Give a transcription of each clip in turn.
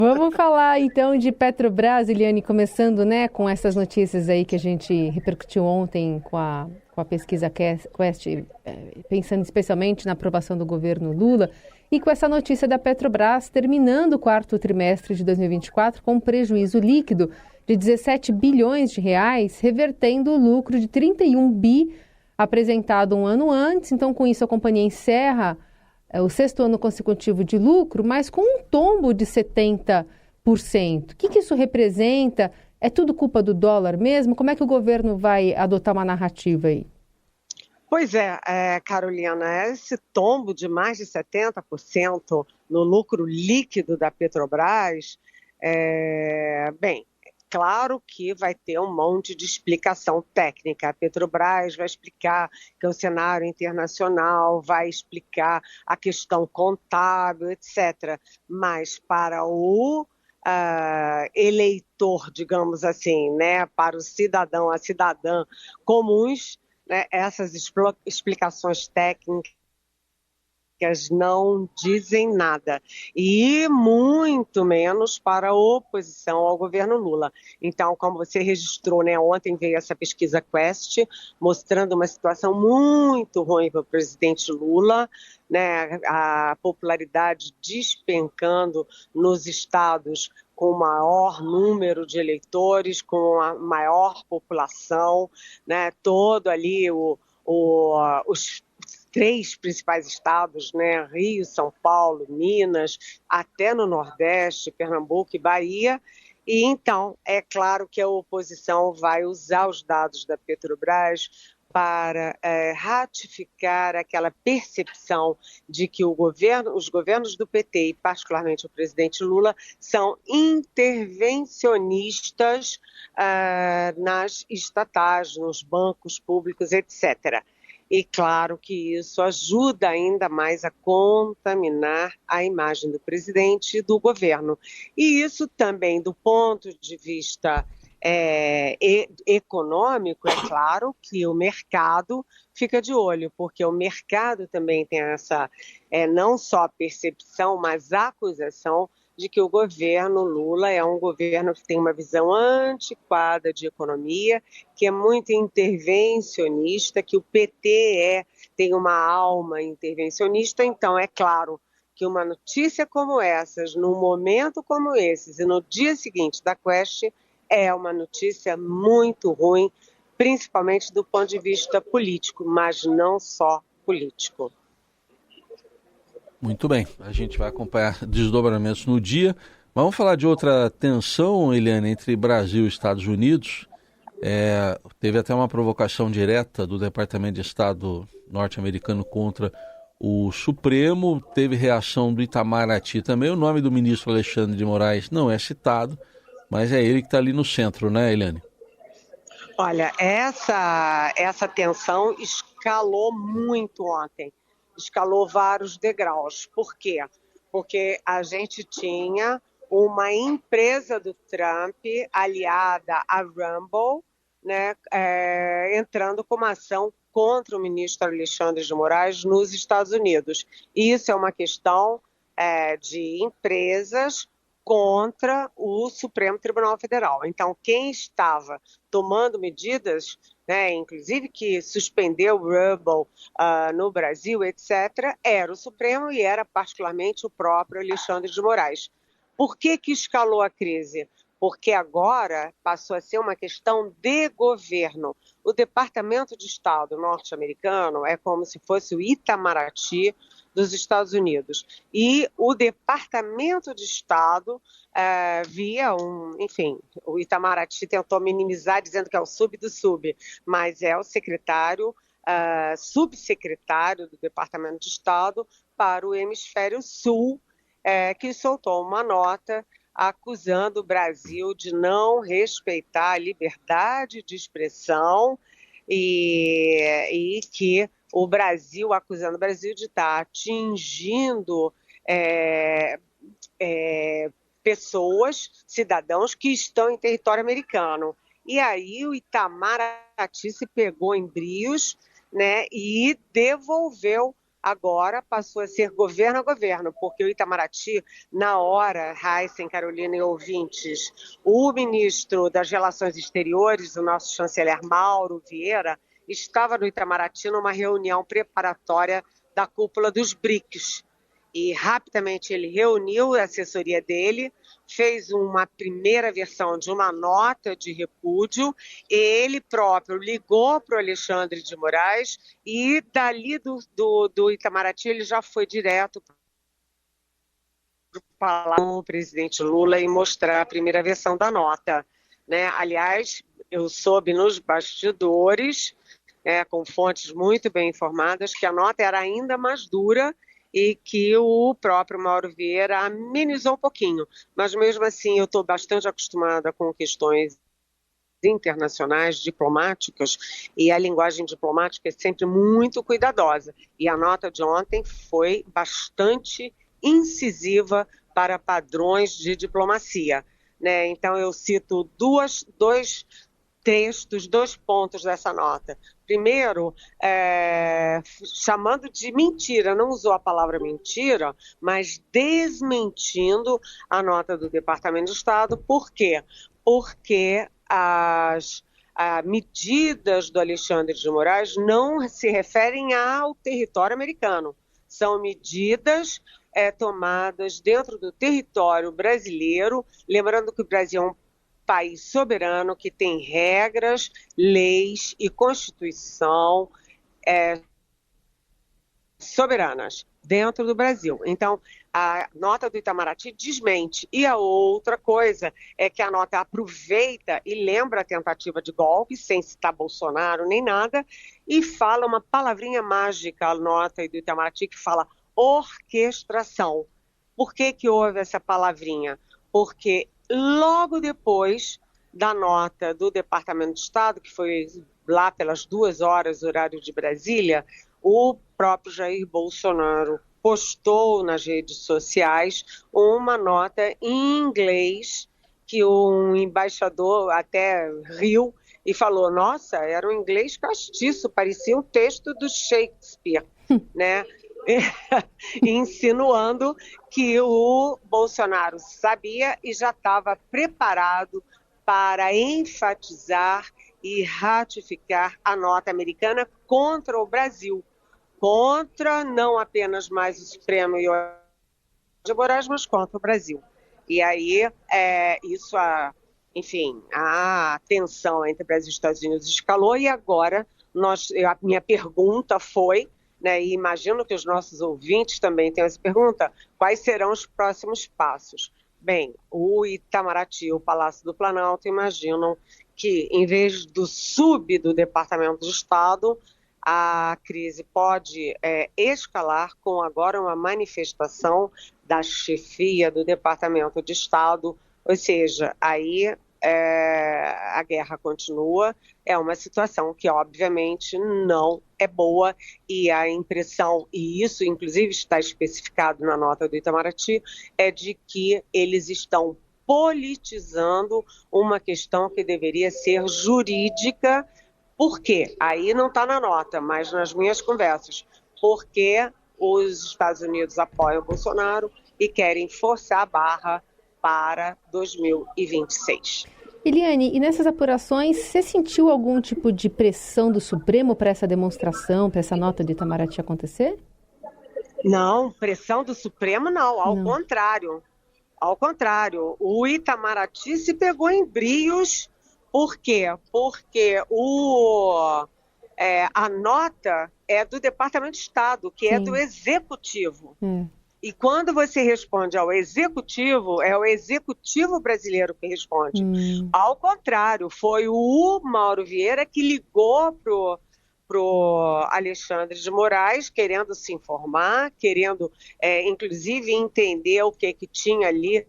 Vamos falar então de Petrobras, Eliane, começando, né, com essas notícias aí que a gente repercutiu ontem com a pesquisa Quest, pensando especialmente na aprovação do governo Lula, e com essa notícia da Petrobras terminando o quarto trimestre de 2024 com um prejuízo líquido de 17 bilhões de reais, revertendo o lucro de 31 bi apresentado um ano antes. Então, com isso, a companhia encerra o sexto ano consecutivo de lucro, mas com um tombo de 70%. O que isso representa? É tudo culpa do dólar mesmo? Como é que o governo vai adotar uma narrativa aí? Pois é, Carolina, esse tombo de mais de 70% no lucro líquido da Petrobras, bem, claro que vai ter um monte de explicação técnica. A Petrobras vai explicar que é o cenário internacional, vai explicar a questão contábil, etc. Mas para o eleitor, digamos assim, né, para o cidadão, a cidadã comuns, né, essas explicações técnicas não dizem nada, e muito menos para a oposição ao governo Lula. Então, como você registrou, né, ontem veio essa pesquisa Quest, mostrando uma situação muito ruim para o presidente Lula, né, a popularidade despencando nos estados com maior número de eleitores, com a maior população, né, todo ali os três principais estados, né, Rio, São Paulo, Minas, até no Nordeste, Pernambuco e Bahia. E então, é claro que a oposição vai usar os dados da Petrobras para ratificar aquela percepção de que os governos do PT, e particularmente o presidente Lula, são intervencionistas nas estatais, nos bancos públicos, etc. E claro que isso ajuda ainda mais a contaminar a imagem do presidente e do governo. E isso também, do ponto de vista econômico, é claro que o mercado fica de olho, porque o mercado também tem essa, não só a percepção, mas a acusação de que o governo Lula é um governo que tem uma visão antiquada de economia, que é muito intervencionista, que o PT tem uma alma intervencionista. Então, é claro que uma notícia como essas, num momento como esses, e no dia seguinte da Quest, é uma notícia muito ruim, principalmente do ponto de vista político, mas não só político. Muito bem, a gente vai acompanhar desdobramentos no dia. Vamos falar de outra tensão, Eliane, entre Brasil e Estados Unidos. Teve até uma provocação direta do Departamento de Estado norte-americano contra o Supremo. Teve reação do Itamaraty também. O nome do ministro Alexandre de Moraes não é citado, mas é ele que está ali no centro, né, Eliane? Olha, essa tensão escalou muito ontem. Escalou vários degraus. Por quê? Porque a gente tinha uma empresa do Trump aliada à Rumble, né, entrando com uma ação contra o ministro Alexandre de Moraes nos Estados Unidos. Isso é uma questão de empresas contra o Supremo Tribunal Federal. Então, quem estava tomando medidas, né, inclusive que suspendeu o Rumble no Brasil, etc., era o Supremo e era particularmente o próprio Alexandre de Moraes. Por que escalou a crise? Porque agora passou a ser uma questão de governo. O Departamento de Estado norte-americano é como se fosse o Itamaraty dos Estados Unidos. E o Departamento de Estado enfim, o Itamaraty tentou minimizar dizendo que é o sub do sub, mas é o secretário, subsecretário do Departamento de Estado para o Hemisfério Sul, que soltou uma nota acusando o Brasil de não respeitar a liberdade de expressão e que acusando o Brasil de estar atingindo pessoas, cidadãos que estão em território americano. E aí o Itamaraty se pegou em brios, né, e devolveu agora passou a ser governo a governo, porque o Itamaraty, na hora, Heisen, Carolina e ouvintes, o ministro das Relações Exteriores, o nosso chanceler Mauro Vieira, estava no Itamaraty numa reunião preparatória da cúpula dos BRICS. E rapidamente ele reuniu a assessoria dele, fez uma primeira versão de uma nota de repúdio, e ele próprio ligou para o Alexandre de Moraes e dali do Itamaraty ele já foi direto para o presidente Lula e mostrar a primeira versão da nota, né? Aliás, eu soube nos bastidores, com fontes muito bem informadas, que a nota era ainda mais dura e que o próprio Mauro Vieira amenizou um pouquinho. Mas mesmo assim eu estou bastante acostumada com questões internacionais, diplomáticas, e a linguagem diplomática é sempre muito cuidadosa. E a nota de ontem foi bastante incisiva para padrões de diplomacia, né? Então eu cito dois textos, 2 pontos dessa nota. Primeiro, chamando de mentira, não usou a palavra mentira, mas desmentindo a nota do Departamento de Estado. Por quê? Porque as medidas do Alexandre de Moraes não se referem ao território americano. São medidas tomadas dentro do território brasileiro, lembrando que o Brasil é um país soberano que tem regras, leis e constituição soberanas dentro do Brasil. Então, a nota do Itamaraty desmente. E a outra coisa é que a nota aproveita e lembra a tentativa de golpe, sem citar Bolsonaro nem nada, e fala uma palavrinha mágica, a nota do Itamaraty, que fala orquestração. Por que houve essa palavrinha? Porque logo depois da nota do Departamento de Estado, que foi lá pelas 2 horas, horário de Brasília, o próprio Jair Bolsonaro postou nas redes sociais uma nota em inglês que um embaixador até riu e falou, nossa, era um inglês castiço, parecia um texto do Shakespeare, né? Insinuando que o Bolsonaro sabia e já estava preparado para enfatizar e ratificar a nota americana contra o Brasil, contra não apenas mais o Supremo e o de Moraes, mas contra o Brasil. E aí, enfim, a tensão entre Brasil e Estados Unidos escalou e agora a minha pergunta foi, né, e imagino que os nossos ouvintes também tenham essa pergunta, quais serão os próximos passos? Bem, o Itamaraty e o Palácio do Planalto imaginam que, em vez do do Departamento de Estado, a crise pode escalar com agora uma manifestação da chefia do Departamento de Estado, ou seja, aí a guerra continua, é uma situação que obviamente não é boa e a impressão, e isso inclusive está especificado na nota do Itamaraty, é de que eles estão politizando uma questão que deveria ser jurídica. Por quê? Aí não está na nota, mas nas minhas conversas, porque os Estados Unidos apoiam o Bolsonaro e querem forçar a barra para 2026. Eliane, e nessas apurações, você sentiu algum tipo de pressão do Supremo para essa demonstração, para essa nota de Itamaraty acontecer? Não, pressão do Supremo não, ao contrário. Ao contrário, o Itamaraty se pegou em brios. Por quê? Porque a nota é do Departamento de Estado, que é do Executivo. E quando você responde ao Executivo, é o Executivo brasileiro que responde. Ao contrário, foi o Mauro Vieira que ligou pro Alexandre de Moraes, querendo se informar, querendo, inclusive, entender o que tinha ali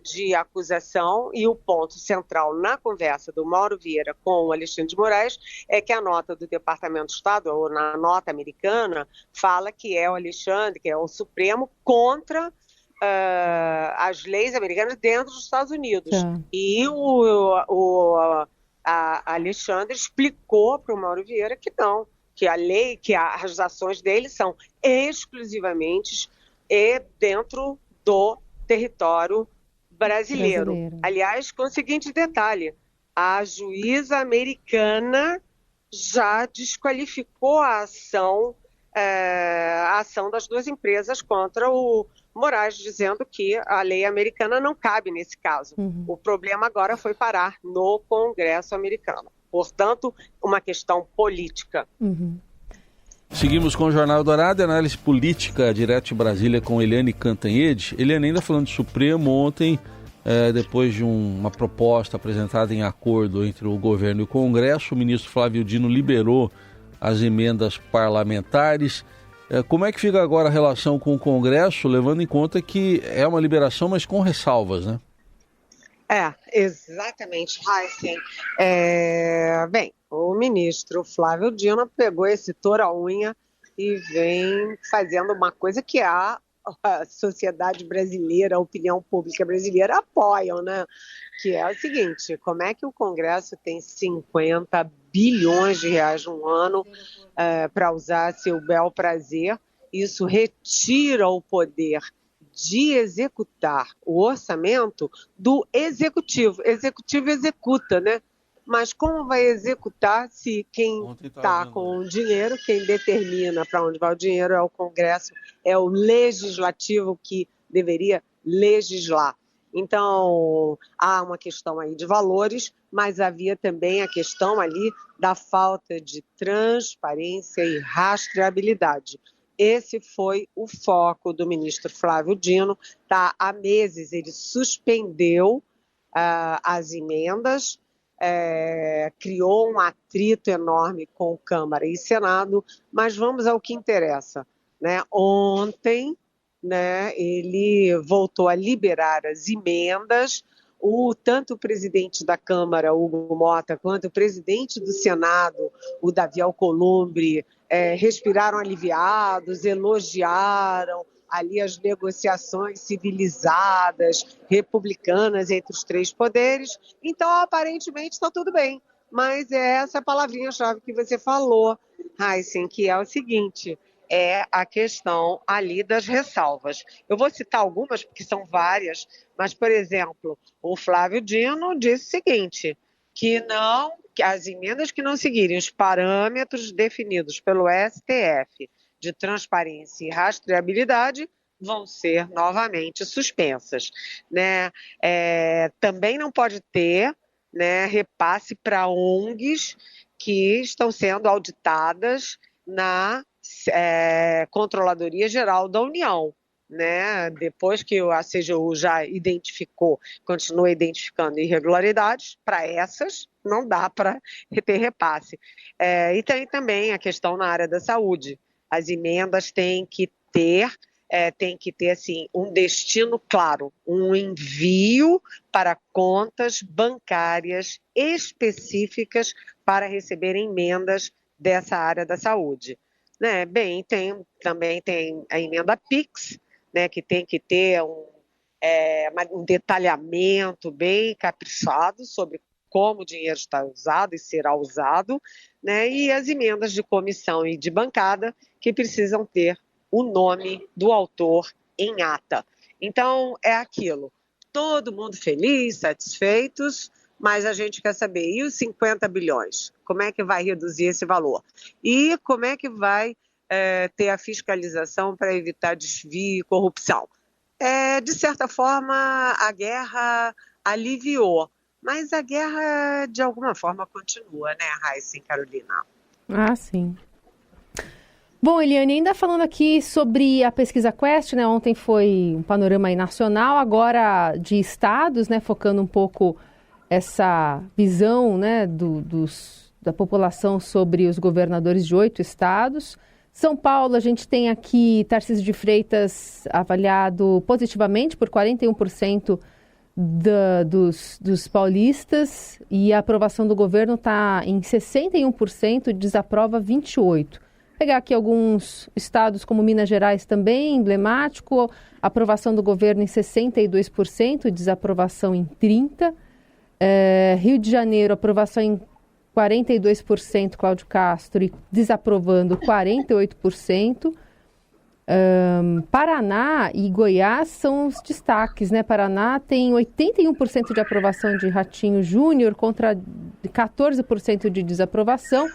de acusação, e o ponto central na conversa do Mauro Vieira com o Alexandre de Moraes é que a nota do Departamento de Estado, ou na nota americana, fala que é o Alexandre, que é o Supremo, contra as leis americanas dentro dos Estados Unidos. E a Alexandre explicou para o Mauro Vieira que não, que a lei, que as ações dele são exclusivamente dentro do território brasileiro. Aliás, com o seguinte detalhe, a juíza americana já desqualificou a ação das duas empresas contra o Moraes, dizendo que a lei americana não cabe nesse caso. O problema agora foi parar no Congresso americano. Portanto, uma questão política. Seguimos com o Jornal Dourado, análise política direto de Brasília com Eliane Cantanhede. Eliane, ainda falando de Supremo, ontem, depois de uma proposta apresentada em acordo entre o governo e o Congresso, o ministro Flávio Dino liberou as emendas parlamentares. Como é que fica agora a relação com o Congresso, levando em conta que é uma liberação, mas com ressalvas, né? Exatamente, Heisen. Bem, o ministro Flávio Dino pegou esse touro-a-unha e vem fazendo uma coisa que a sociedade brasileira, a opinião pública brasileira apoiam, né? Que é o seguinte, como é que o Congresso tem 50 bilhões de reais no ano para usar a seu bel prazer? Isso retira o poder de executar o orçamento do executivo. O executivo executa, né? Mas como vai executar se quem está com o dinheiro, quem determina para onde vai o dinheiro é o Congresso, é o legislativo que deveria legislar. Então, há uma questão aí de valores, mas havia também a questão ali da falta de transparência e rastreabilidade. Esse foi o foco do ministro Flávio Dino. Há meses ele suspendeu as emendas, criou um atrito enorme com Câmara e Senado, mas vamos ao que interessa, né? Ontem, né, ele voltou a liberar as emendas, tanto o presidente da Câmara, Hugo Mota, quanto o presidente do Senado, o Davi Alcolumbre, respiraram aliviados, elogiaram ali as negociações civilizadas, republicanas entre os três poderes. Então, aparentemente, está tudo bem. Mas é essa palavrinha-chave que você falou, Heisen, que é o seguinte, é a questão ali das ressalvas. Eu vou citar algumas, porque são várias, mas, por exemplo, o Flávio Dino disse o seguinte, que as emendas que não seguirem os parâmetros definidos pelo STF de transparência e rastreabilidade vão ser novamente suspensas, né? Também não pode ter, né, repasse para ONGs que estão sendo auditadas na Controladoria Geral da União, né? Depois que a CGU já identificou, continua identificando irregularidades, para essas não dá para ter repasse. E tem também a questão na área da saúde. As emendas têm que ter assim, um destino claro, um envio para contas bancárias específicas para receber emendas dessa área da saúde. Né? Bem, também tem a emenda PIX, né, que tem que ter um detalhamento bem caprichado sobre como o dinheiro está usado e será usado, né, e as emendas de comissão e de bancada que precisam ter o nome do autor em ata. Então, é aquilo, todo mundo feliz, satisfeitos, mas a gente quer saber, e os 50 bilhões? Como é que vai reduzir esse valor? E como é que vai ter a fiscalização para evitar desvio e corrupção? De certa forma, a guerra aliviou, mas a guerra, de alguma forma, continua, né, Raíssa e Carolina? Sim. Bom, Eliane, ainda falando aqui sobre a pesquisa Quest, né? Ontem foi um panorama aí nacional, agora de estados, né? Focando um pouco essa visão, né, da população sobre os governadores de 8 estados. São Paulo, a gente tem aqui Tarcísio de Freitas avaliado positivamente por 41% dos paulistas, e a aprovação do governo está em 61% e desaprova 28%. Pegar aqui alguns estados como Minas Gerais também, emblemático, aprovação do governo em 62% e desaprovação em 30%. Rio de Janeiro, aprovação em 42% Cláudio Castro e desaprovando 48%. Paraná e Goiás são os destaques, né? Paraná tem 81% de aprovação de Ratinho Júnior contra 14% de desaprovação.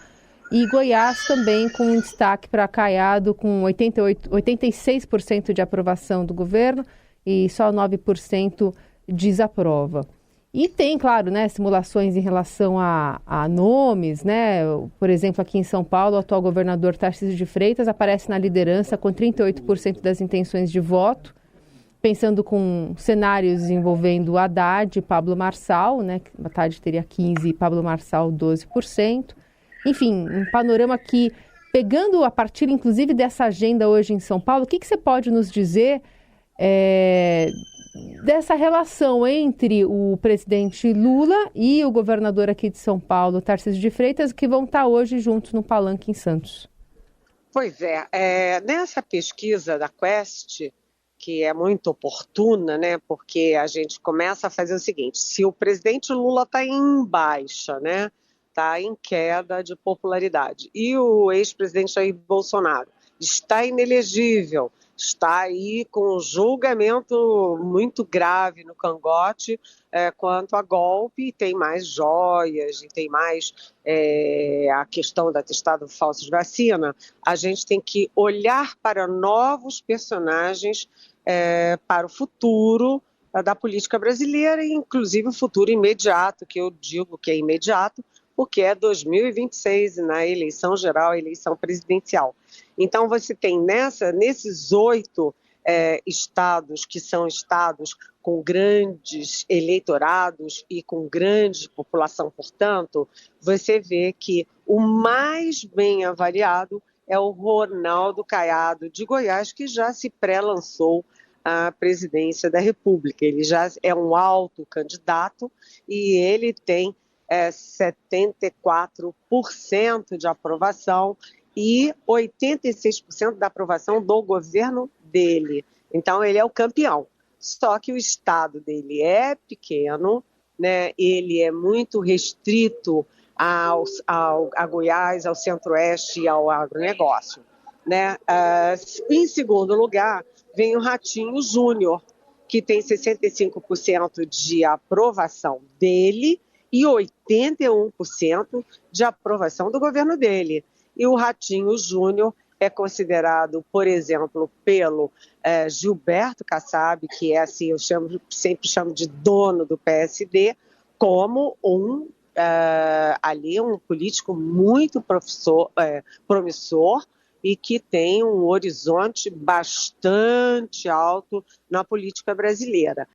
E Goiás também com um destaque para Caiado, com 86% de aprovação do governo e só 9% desaprova. E tem, claro, né, simulações em relação a nomes, né? Por exemplo, aqui em São Paulo, o atual governador Tarcísio de Freitas aparece na liderança com 38% das intenções de voto, pensando com cenários envolvendo Haddad e Pablo Marçal, né? Haddad teria 15% e Pablo Marçal 12%. Enfim, um panorama que, pegando a partir, inclusive, dessa agenda hoje em São Paulo, o que você pode nos dizer dessa relação entre o presidente Lula e o governador aqui de São Paulo, Tarcísio de Freitas, que vão estar hoje juntos no Palanque em Santos? Pois nessa pesquisa da Quest, que é muito oportuna, né, porque a gente começa a fazer o seguinte: se o presidente Lula está em baixa, né, está em queda de popularidade, e o ex-presidente Jair Bolsonaro está inelegível, está aí com um julgamento muito grave no cangote quanto a golpe, e tem mais joias, e tem mais a questão do atestado falso de vacina, a gente tem que olhar para novos personagens para o futuro da política brasileira, inclusive o futuro imediato, que eu digo que é imediato, porque é 2026, na eleição geral, a eleição presidencial. Então, você tem nesses 8 estados, que são estados com grandes eleitorados e com grande população, portanto, você vê que o mais bem avaliado é o Ronaldo Caiado de Goiás, que já se pré-lançou à presidência da República. Ele já é um alto candidato e ele tem 74% de aprovação e 86% da aprovação do governo dele. Então, ele é o campeão. Só que o estado dele é pequeno, né? Ele é muito restrito a Goiás, ao centro-oeste e ao agronegócio, né? Em segundo lugar, vem o Ratinho Júnior, que tem 65% de aprovação dele e 81% de aprovação do governo dele. E o Ratinho Júnior é considerado, por exemplo, pelo Gilberto Kassab, que é assim, sempre chamo de dono do PSD, como um político muito promissor e que tem um horizonte bastante alto na política brasileira.